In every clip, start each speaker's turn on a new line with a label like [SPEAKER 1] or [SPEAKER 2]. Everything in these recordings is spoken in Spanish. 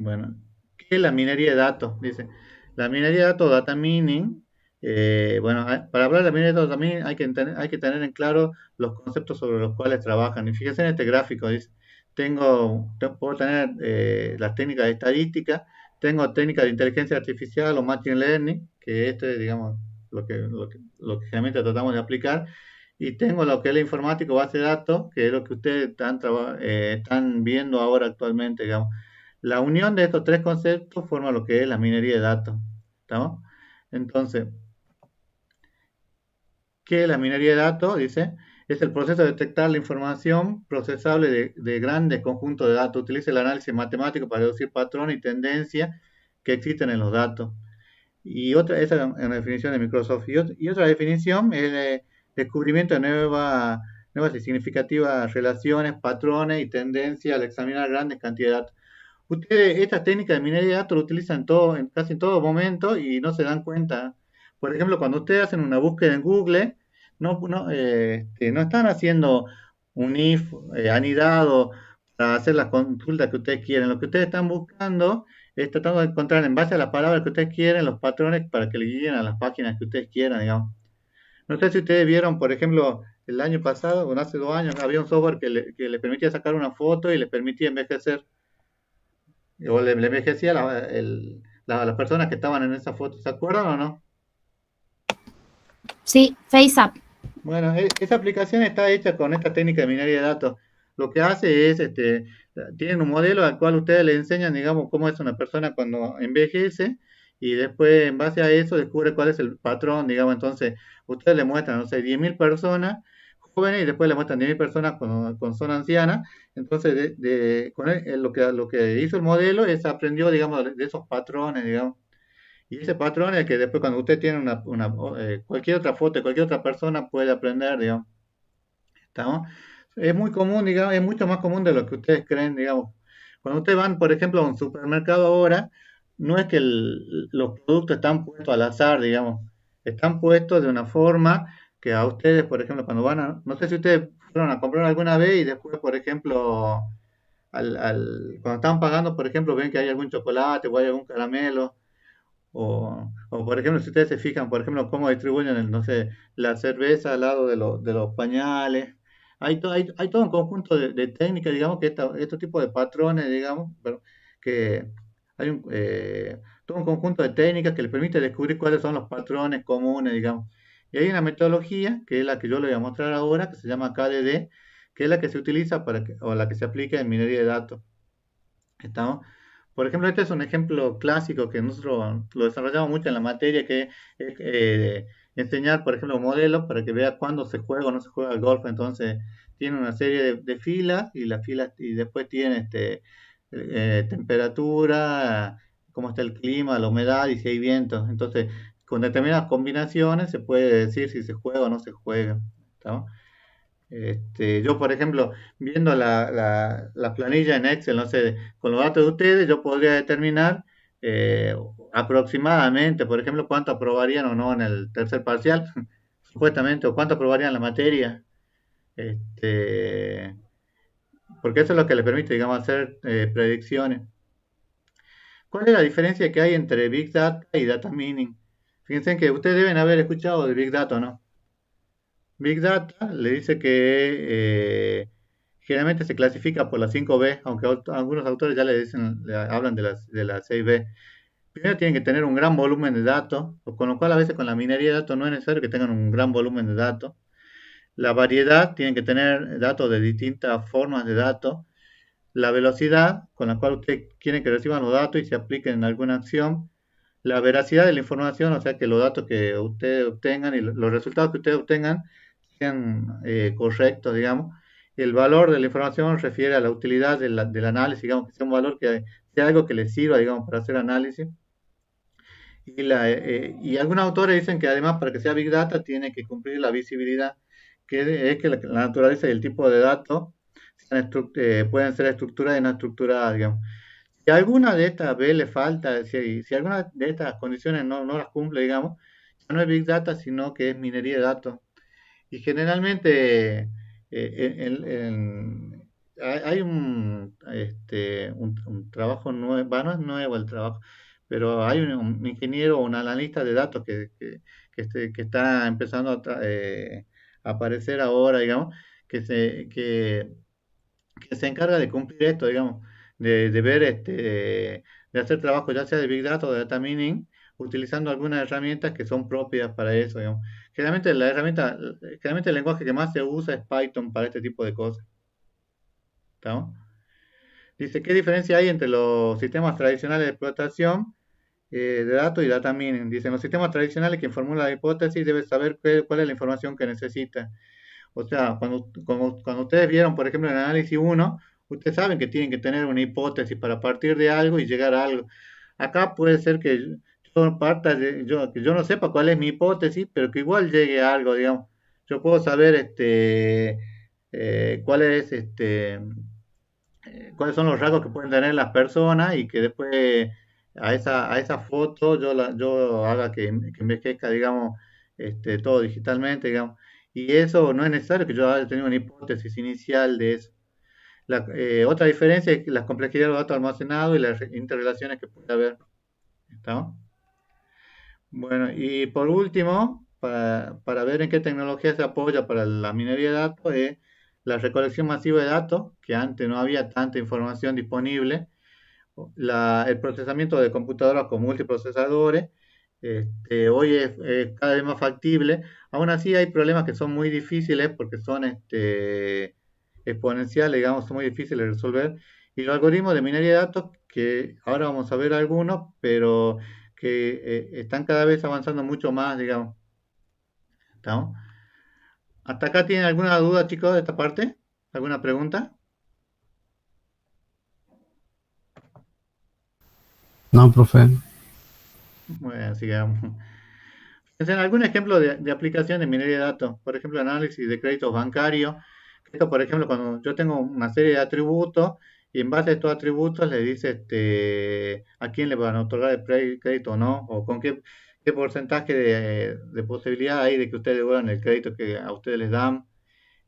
[SPEAKER 1] Bueno, ¿qué es la minería de datos? Dice, la minería de datos, data mining, bueno, para hablar de la minería de datos también hay que tener en claro los conceptos sobre los cuales trabajan. Y fíjense en este gráfico, dice, puedo tener las técnicas de estadística, tengo técnicas de inteligencia artificial o machine learning, que esto es, digamos, lo que generalmente tratamos de aplicar, y tengo lo que es la informática o base de datos, que es lo que ustedes están viendo ahora actualmente, digamos. La unión de estos tres conceptos forma lo que es la minería de datos. ¿Estamos? Entonces, ¿qué es la minería de datos? Dice, es el proceso de detectar la información procesable de grandes conjuntos de datos. Utiliza el análisis matemático para deducir patrones y tendencias que existen en los datos. Y otra, esa es una definición de Microsoft. Y otra definición es el descubrimiento de nuevas y significativas relaciones, patrones y tendencias al examinar grandes cantidades de datos. Ustedes esta técnica de minería de datos lo utilizan casi en todo momento y no se dan cuenta. Por ejemplo, cuando ustedes hacen una búsqueda en Google, no están haciendo un if anidado para hacer las consultas que ustedes quieren. Lo que ustedes están buscando es tratando de encontrar en base a las palabras que ustedes quieren los patrones para que le guíen a las páginas que ustedes quieran, digamos. No sé si ustedes vieron, por ejemplo, el año pasado, o hace 2 años, había un software que le permitía sacar una foto y le permitía envejecer o le envejecía las personas que estaban en esa foto, ¿se acuerdan o no?
[SPEAKER 2] Sí, FaceApp.
[SPEAKER 1] Bueno, esa aplicación está hecha con esta técnica de minería de datos. Lo que hace es, tienen un modelo al cual ustedes le enseñan, digamos, cómo es una persona cuando envejece y después en base a eso descubre cuál es el patrón, digamos, entonces ustedes le muestran, no sé, 10.000 personas jóvenes y después le muestran 10.000 personas con son ancianas. Entonces, lo que hizo el modelo es aprendió, digamos, de esos patrones, digamos. Y ese patrón es el que después cuando usted tiene cualquier otra foto de cualquier otra persona puede aprender, digamos. ¿Estamos? Es muy común, digamos, es mucho más común de lo que ustedes creen, digamos. Cuando ustedes van, por ejemplo, a un supermercado ahora, no es que los productos están puestos al azar, digamos. Están puestos de una forma que a ustedes, por ejemplo, no sé si ustedes fueron a comprar alguna vez y después, por ejemplo, cuando están pagando, por ejemplo, ven que hay algún chocolate o hay algún caramelo o, por ejemplo, si ustedes se fijan, por ejemplo, cómo distribuyen, no sé, la cerveza al lado de los pañales. Hay todo un conjunto de técnicas, digamos, estos tipos de patrones, digamos, que hay todo un conjunto de técnicas que les permite descubrir cuáles son los patrones comunes, digamos. Y hay una metodología, que es la que yo le voy a mostrar ahora, que se llama KDD, que es la que se utiliza o la que se aplica en minería de datos. ¿Estamos? Por ejemplo, este es un ejemplo clásico que nosotros lo desarrollamos mucho en la materia, que es enseñar, por ejemplo, modelos para que vea cuándo se juega o no se juega el golf. Entonces, tiene una serie de filas y las filas y después tiene temperatura, cómo está el clima, la humedad y si hay viento. Entonces, con determinadas combinaciones se puede decir si se juega o no se juega. ¿Estamos? Yo, por ejemplo, viendo la planilla en Excel, no sé, con los datos de ustedes, yo podría determinar eh, aproximadamente, por ejemplo, cuánto aprobarían o no en el tercer parcial, supuestamente, o cuánto aprobarían la materia, este, porque eso es lo que le permite, digamos, hacer predicciones. ¿Cuál es la diferencia que hay entre Big Data y Data Mining? Fíjense que ustedes deben haber escuchado de Big Data, ¿no? Big Data le dice que generalmente se clasifica por las 5B, aunque algunos autores ya le hablan de las 6B. Primero tienen que tener un gran volumen de datos, con lo cual a veces con la minería de datos no es necesario que tengan un gran volumen de datos. La variedad, tienen que tener datos de distintas formas de datos. La velocidad con la cual usted quiere que reciban los datos y se apliquen en alguna acción. La veracidad de la información, o sea, que los datos que ustedes obtengan y los resultados que ustedes obtengan sean correctos, digamos. El valor de la información refiere a la utilidad del análisis, digamos, que sea un valor que sea algo que les sirva, digamos, para hacer análisis. Y algunos autores dicen que además para que sea Big Data tiene que cumplir la visibilidad, que es que la naturaleza y el tipo de datos pueden ser estructuradas y no estructuradas, digamos. Si alguna de estas B le falta, si alguna de estas condiciones no las cumple, digamos, ya no es Big Data, sino que es minería de datos. Y generalmente, eh, en- en- hay un trabajo nuevo, bueno, no es nuevo el trabajo, pero hay un ingeniero o un analista de datos que está empezando a aparecer ahora, digamos, que se encarga de cumplir esto, digamos, de ver, de hacer trabajo ya sea de Big Data o de Data Mining, utilizando algunas herramientas que son propias para eso, digamos. Generalmente el lenguaje que más se usa es Python para este tipo de cosas, ¿estamos? Dice, ¿qué diferencia hay entre los sistemas tradicionales de explotación de datos y data mining? Dice, en los sistemas tradicionales, quien formula la hipótesis debe saber cuál es la información que necesita. O sea, cuando ustedes vieron, por ejemplo, en el análisis uno, ustedes saben que tienen que tener una hipótesis para partir de algo y llegar a algo. Acá puede ser que que yo no sepa cuál es mi hipótesis, pero que igual llegue a algo, digamos. Yo puedo saber cuál es cuáles son los rasgos que pueden tener las personas y que después a esa foto yo haga que envejezca, digamos, todo digitalmente, digamos. Y eso no es necesario que yo haya tenido una hipótesis inicial de eso. Otra diferencia es la complejidad de los datos almacenados y las interrelaciones que puede haber. ¿Estamos? Bueno, y por último, para ver en qué tecnología se apoya para la minería de datos, es la recolección masiva de datos, que antes no había tanta información disponible, el procesamiento de computadoras con multiprocesadores, hoy es cada vez más factible. Aún así hay problemas que son muy difíciles porque son exponenciales, digamos, son muy difíciles de resolver. Y los algoritmos de minería de datos, que ahora vamos a ver algunos, pero que están cada vez avanzando mucho más, digamos. ¿Estamos? ¿Hasta acá tienen alguna duda, chicos, de esta parte? ¿Alguna pregunta?
[SPEAKER 2] No, profe.
[SPEAKER 1] Bueno, sigamos. En algún ejemplo de aplicación de minería de datos, por ejemplo, análisis de créditos bancarios. Esto, por ejemplo, cuando yo tengo una serie de atributos y en base a estos atributos le dice a quién le van a otorgar el crédito o no, o con qué porcentaje de posibilidad hay de que ustedes devuelvan el crédito que a ustedes les dan.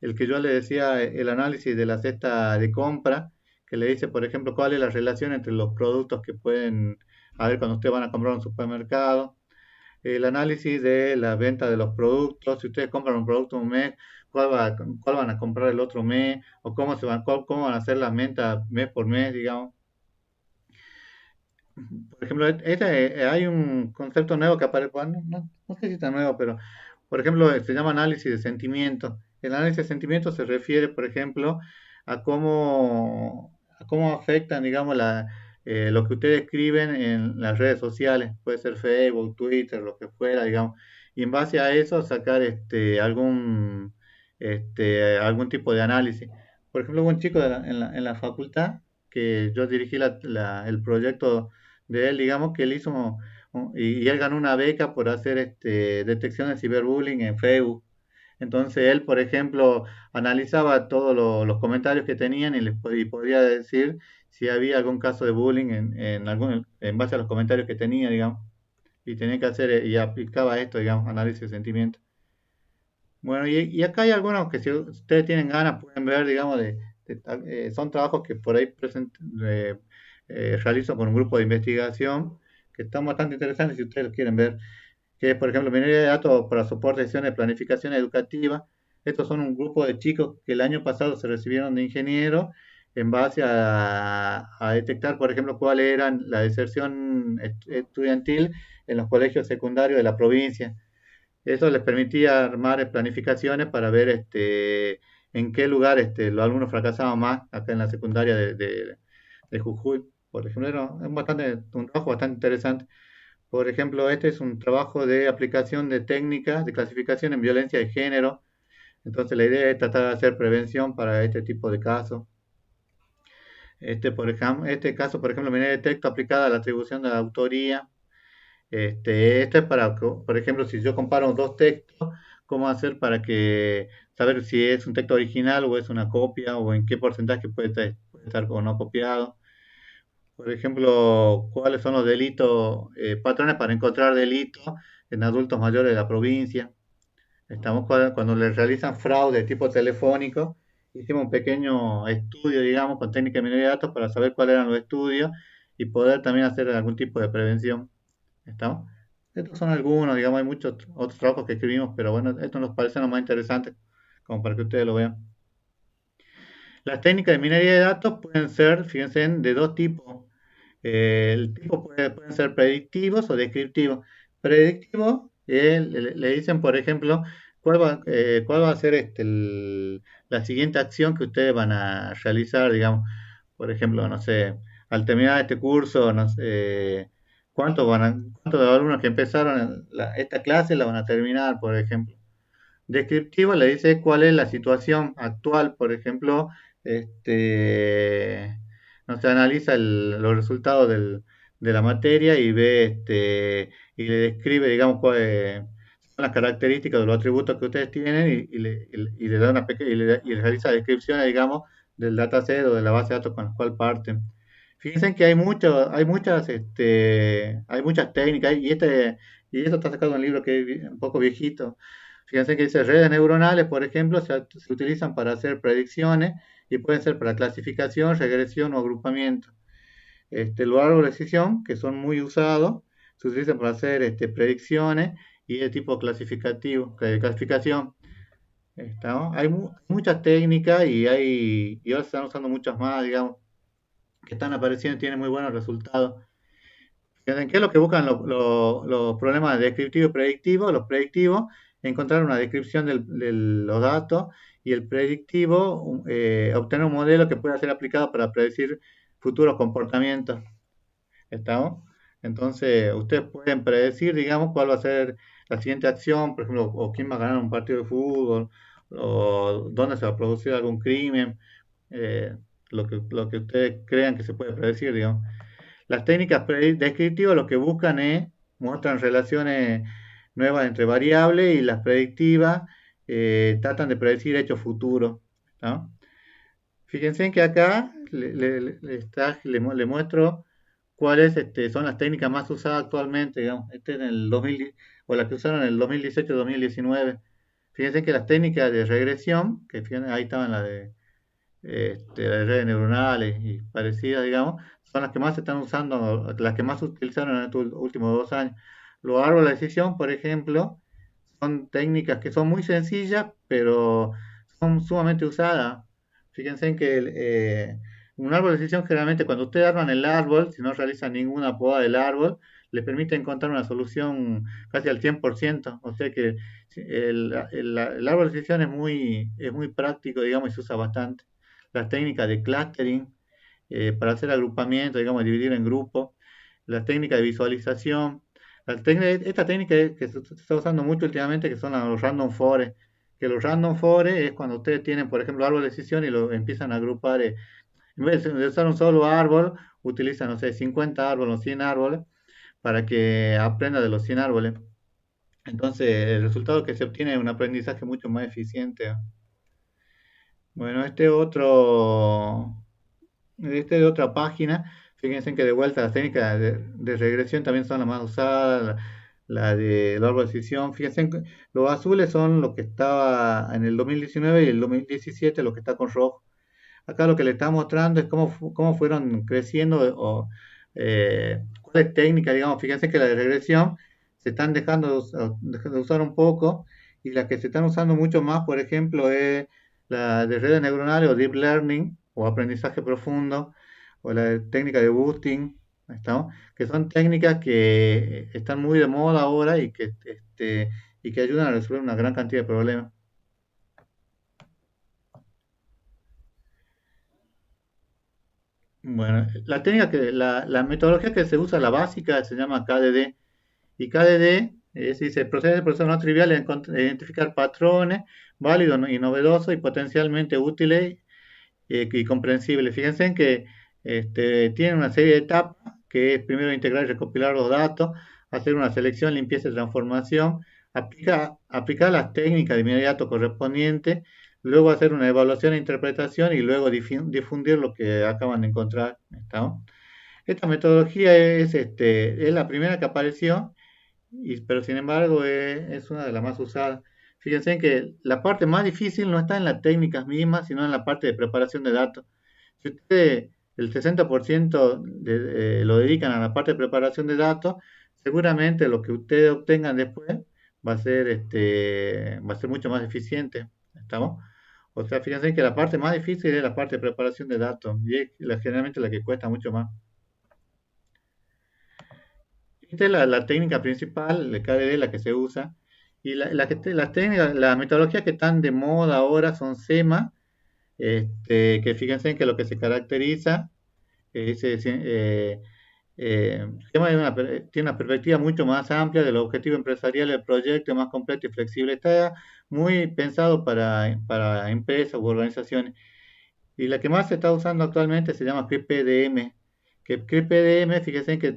[SPEAKER 1] El que yo le decía, el análisis de la cesta de compra, que le dice, por ejemplo, cuál es la relación entre los productos que pueden haber cuando ustedes van a comprar a un supermercado, el análisis de la venta de los productos, si ustedes compran un producto un mes, cuál van a comprar el otro mes, o cómo van a hacer las ventas mes por mes, digamos. Por ejemplo, hay un concepto nuevo que aparece, bueno, no sé si está nuevo, pero por ejemplo, se llama análisis de sentimientos. El análisis de sentimientos se refiere, por ejemplo, a cómo afectan, digamos, lo que ustedes escriben en las redes sociales, puede ser Facebook, Twitter, lo que fuera, digamos, y en base a eso sacar algún tipo de análisis. Por ejemplo, hubo un chico en la facultad que yo dirigí el proyecto de él, digamos, que él hizo y él ganó una beca por hacer detección de ciberbullying en Facebook. Entonces él, por ejemplo, analizaba todos los comentarios que tenían y podía decir si había algún caso de bullying en base a los comentarios que tenía, digamos, y tenía que hacer y aplicaba esto, digamos, análisis de sentimientos. Bueno, y acá hay algunos que si ustedes tienen ganas pueden ver, digamos, son trabajos que por ahí realizo con un grupo de investigación que están bastante interesantes si ustedes los quieren ver, que es, por ejemplo, minería de datos para soporte de sesiones de planificación educativa. Estos son un grupo de chicos que el año pasado se recibieron de ingeniero en base a detectar, por ejemplo, cuál era la deserción estudiantil en los colegios secundarios de la provincia. Eso les permitía armar planificaciones para ver en qué lugar los alumnos fracasaban más acá en la secundaria de Jujuy. Por ejemplo, un trabajo bastante interesante. Por ejemplo, este es un trabajo de aplicación de técnicas de clasificación en violencia de género. Entonces, la idea es tratar de hacer prevención para este tipo de casos. Este caso, por ejemplo, viene de texto aplicada a la atribución de la autoría. Esto es por ejemplo, si yo comparo dos textos, cómo hacer para saber si es un texto original o es una copia o en qué porcentaje puede estar o no copiado. Por ejemplo, cuáles son los delitos, patrones para encontrar delitos en adultos mayores de la provincia. Estamos cuando le realizan fraude tipo telefónico hicimos un pequeño estudio, digamos, con técnica de minería de datos para saber cuáles eran los estudios y poder también hacer algún tipo de prevención. ¿Estamos? Estos son algunos, digamos, hay muchos otros trabajos que escribimos, pero bueno, estos nos parecen los más interesantes, como para que ustedes lo vean. Las técnicas de minería de datos pueden ser, fíjense, de dos tipos. El tipo pueden ser predictivos o descriptivos. Predictivo, le dicen, por ejemplo, cuál va a ser la siguiente acción que ustedes van a realizar, digamos. Por ejemplo, no sé, al terminar este curso, no sé, cuántos de los alumnos que empezaron esta clase la van a terminar, por ejemplo. Descriptivo le dice cuál es la situación actual, por ejemplo, no se analiza los resultados de la materia y ve, y le describe, digamos, cuáles son las características de los atributos que ustedes tienen y le da una y le realiza descripciones, digamos, del dataset o de la base de datos con la cual parten. Fíjense que hay muchas técnicas y esto está sacado de un libro que es un poco viejito. Fíjense que dice redes neuronales, por ejemplo, se utilizan para hacer predicciones y pueden ser para clasificación, regresión o agrupamiento. Los árboles de decisión, que son muy usados, se utilizan para hacer predicciones y de tipo clasificativo, de clasificación. Muchas técnicas y ahora se están usando muchas más, digamos, que están apareciendo y tienen muy buenos resultados. ¿En qué es lo que buscan los problemas descriptivos y predictivos? Los predictivos, encontrar una descripción de los datos y el predictivo, obtener un modelo que pueda ser aplicado para predecir futuros comportamientos. ¿Estamos? Entonces, ustedes pueden predecir, digamos, cuál va a ser la siguiente acción, por ejemplo, o quién va a ganar un partido de fútbol, o dónde se va a producir algún crimen, eh, lo que ustedes crean que se puede predecir, digamos. Las técnicas descriptivas lo que buscan es, muestran relaciones nuevas entre variables y las predictivas tratan de predecir hechos futuros. ¿No? Fíjense que acá le muestro cuáles son las técnicas más usadas actualmente, digamos, en el 2000, o las que usaron en el 2018-2019. Fíjense que las técnicas de regresión, que fíjense, ahí estaban las redes neuronales y parecidas, digamos, son las que más se están usando, las que más se utilizaron en estos últimos 2 años. Los árboles de decisión, por ejemplo, son técnicas que son muy sencillas, pero son sumamente usadas. Fíjense en que un árbol de decisión generalmente cuando ustedes arman el árbol, si no realizan ninguna poda del árbol, les permite encontrar una solución casi al 100%. O sea que el árbol de decisión es muy práctico, digamos, y se usa bastante. Las técnicas de clustering para hacer agrupamiento, digamos, dividir en grupos, las técnicas de visualización, esta técnica que se está usando mucho últimamente, que son los random forest, que los random forest es cuando ustedes tienen, por ejemplo, árbol de decisión y lo empiezan a agrupar, en vez de usar un solo árbol, utilizan, no sé, 50 árboles o 100 árboles para que aprenda de los 100 árboles. Entonces, el resultado que se obtiene es un aprendizaje mucho más eficiente. Bueno, de otra página. Fíjense que de vuelta las técnicas de regresión también son las más usadas, la de la árbol de decisión. Fíjense que los azules son lo que estaba en el 2019 y el 2017 lo que está con rojo. Acá lo que le está mostrando es cómo fueron creciendo cuáles técnicas, digamos. Fíjense que la de regresión se están dejando de usar un poco y las que se están usando mucho más, por ejemplo, es la de redes neuronales o deep learning o aprendizaje profundo o la técnica de boosting, ¿estamos? Que son técnicas que están muy de moda ahora y que ayudan a resolver una gran cantidad de problemas. Bueno, la metodología que se usa, la básica, se llama KDD. Y KDD dice, procede de proceso no trivial en identificar patrones válidos y novedosos y potencialmente útiles y comprensibles. Fíjense en que tiene una serie de etapas, que es primero integrar y recopilar los datos, hacer una selección, limpieza y transformación, aplicar las técnicas de inmediato correspondientes, luego hacer una evaluación e interpretación y luego difundir lo que acaban de encontrar. ¿Está? Esta metodología es la primera que apareció, pero sin embargo es una de las más usadas. Fíjense que la parte más difícil no está en las técnicas mismas, sino en la parte de preparación de datos. Si ustedes el 60% lo dedican a la parte de preparación de datos, seguramente lo que ustedes obtengan después va a ser mucho más eficiente. ¿Estamos? O sea, fíjense que la parte más difícil es la parte de preparación de datos y es generalmente la que cuesta mucho más. Esta es la técnica principal de KDD, la que se usa. Y las técnicas, las metodologías que están de moda ahora son SEMA, que fíjense que lo que se caracteriza es, SEMA tiene una perspectiva mucho más amplia del objetivo empresarial del proyecto, más completo y flexible. Está muy pensado para empresas u organizaciones. Y la que más se está usando actualmente se llama PPDM. Que PPDM, fíjense que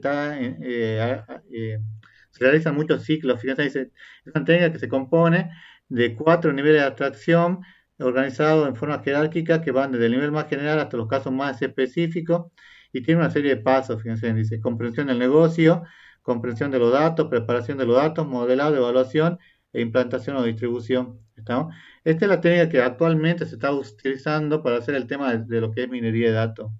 [SPEAKER 1] se realizan muchos ciclos. Fíjense, es una técnica que se compone de 4 niveles de abstracción organizados en forma jerárquica que van desde el nivel más general hasta los casos más específicos y tiene una serie de pasos. Fíjense, dice comprensión del negocio, comprensión de los datos, preparación de los datos, modelado, evaluación e implantación o distribución. ¿Estamos? Esta es la técnica que actualmente se está utilizando para hacer el tema de lo que es minería de datos.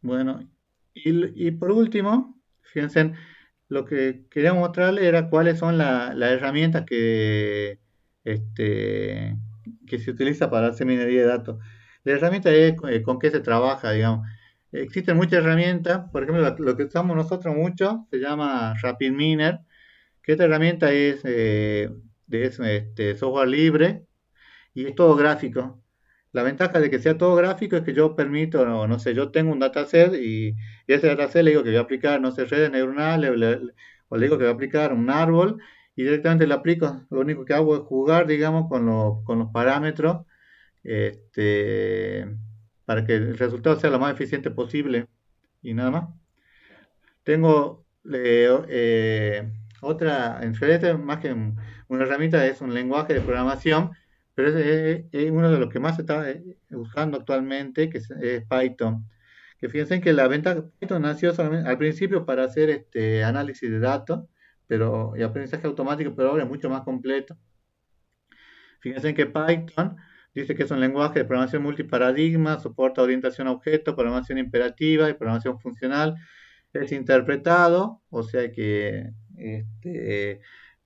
[SPEAKER 1] Bueno, y por último, fíjense, lo que quería mostrarles era cuáles son las herramientas este, que se utiliza para hacer minería de datos. La herramienta es con qué se trabaja, digamos. Existen muchas herramientas, por ejemplo, lo que usamos nosotros mucho se llama RapidMiner, que esta herramienta es software libre y es todo gráfico. La ventaja de que sea todo gráfico es que yo permito, no sé, yo tengo un dataset y ese dataset le digo que voy a aplicar, no sé, redes neuronales o le digo que voy a aplicar un árbol y directamente le aplico. Lo único que hago es jugar, digamos, con los parámetros este, para que el resultado sea lo más eficiente posible y nada más. Tengo en realidad más que una herramienta, es un lenguaje de programación, pero es uno de los que más se está usando actualmente, que es Python. Que fíjense que la ventaja Python nació solamente al principio para hacer análisis de datos y aprendizaje automático, pero ahora es mucho más completo. Fíjense que Python dice que es un lenguaje de programación multiparadigma, soporta orientación a objetos, programación imperativa y programación funcional. Es interpretado, o sea que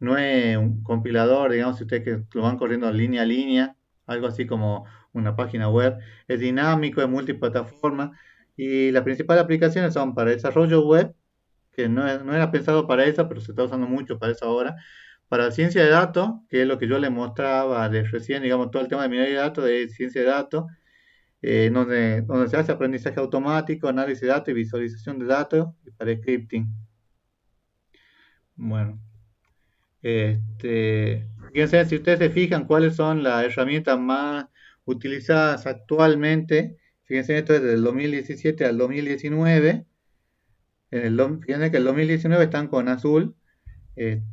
[SPEAKER 1] no es un compilador, digamos, si ustedes que lo van corriendo línea a línea, algo así como una página web. Es dinámico, es multiplataforma y las principales aplicaciones son para desarrollo web, que no era pensado para eso, pero se está usando mucho para eso ahora. Para ciencia de datos, que es lo que yo le mostraba de recién, digamos, todo el tema de minería de datos, de ciencia de datos, donde se hace aprendizaje automático, análisis de datos y visualización de datos y para scripting. Bueno, fíjense, si ustedes se fijan cuáles son las herramientas más utilizadas actualmente, fíjense, esto es del 2017 al 2019. Fíjense que el 2019 están con azul.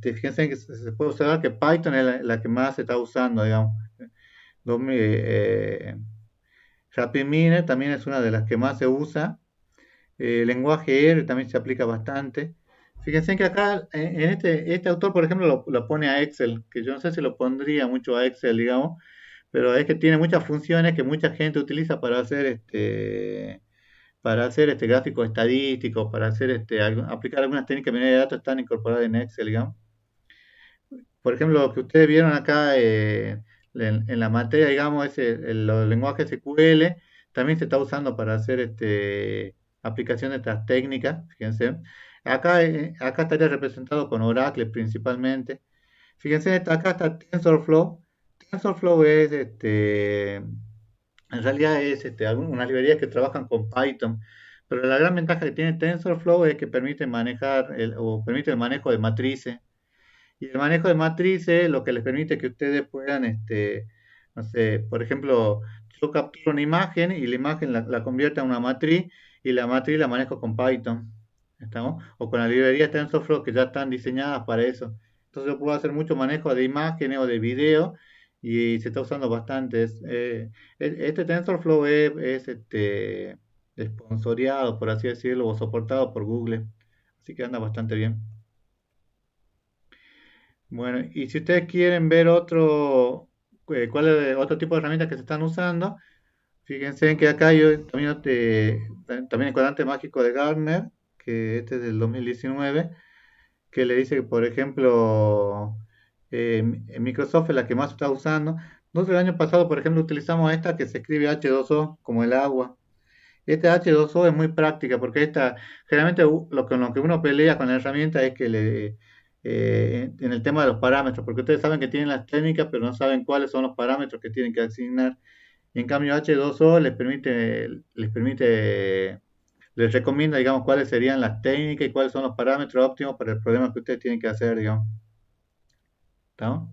[SPEAKER 1] Fíjense que se puede observar que Python es la que más se está usando, digamos. 2000, RapidMiner también es una de las que más se usa. El lenguaje R también se aplica bastante. Fíjense que acá, este autor, por ejemplo, lo pone a Excel, que yo no sé si lo pondría mucho a Excel, digamos, pero es que tiene muchas funciones que mucha gente utiliza para hacer gráficos estadísticos, para aplicar algunas técnicas de minería de datos están incorporadas en Excel, digamos. Por ejemplo, lo que ustedes vieron acá en la materia, digamos, los lenguajes SQL, también se está usando para hacer aplicación de estas técnicas, fíjense. Acá estaría representado con Oracle principalmente. Fíjense, acá está TensorFlow. TensorFlow en realidad es unas librerías que trabajan con Python, pero la gran ventaja que tiene TensorFlow es que permite o permite el manejo de matrices. Y el manejo de matrices lo que les permite que ustedes puedan, no sé, por ejemplo, yo capturo una imagen y la imagen la convierto en una matriz y la matriz la manejo con Python, ¿estamos? O con la librería TensorFlow que ya están diseñadas para eso. Entonces yo puedo hacer mucho manejo de imágenes o de video y se está usando bastante. Este TensorFlow es sponsoreado, por así decirlo, o soportado por Google. Así que anda bastante bien. Bueno, y si ustedes quieren ver cuál es otro tipo de herramientas que se están usando, fíjense en que acá yo también el cuadrante mágico de Gartner, que este es del 2019, que le dice que, por ejemplo, Microsoft es la que más está usando. Nosotros el año pasado, por ejemplo, utilizamos esta que se escribe H2O como el agua. Este H2O es muy práctica porque generalmente con lo que uno pelea con la herramienta es que en el tema de los parámetros, porque ustedes saben que tienen las técnicas, pero no saben cuáles son los parámetros que tienen que asignar. En cambio, H2O les recomienda, digamos, cuáles serían las técnicas y cuáles son los parámetros óptimos para el problema que ustedes tienen que hacer, digamos. ¿Estamos?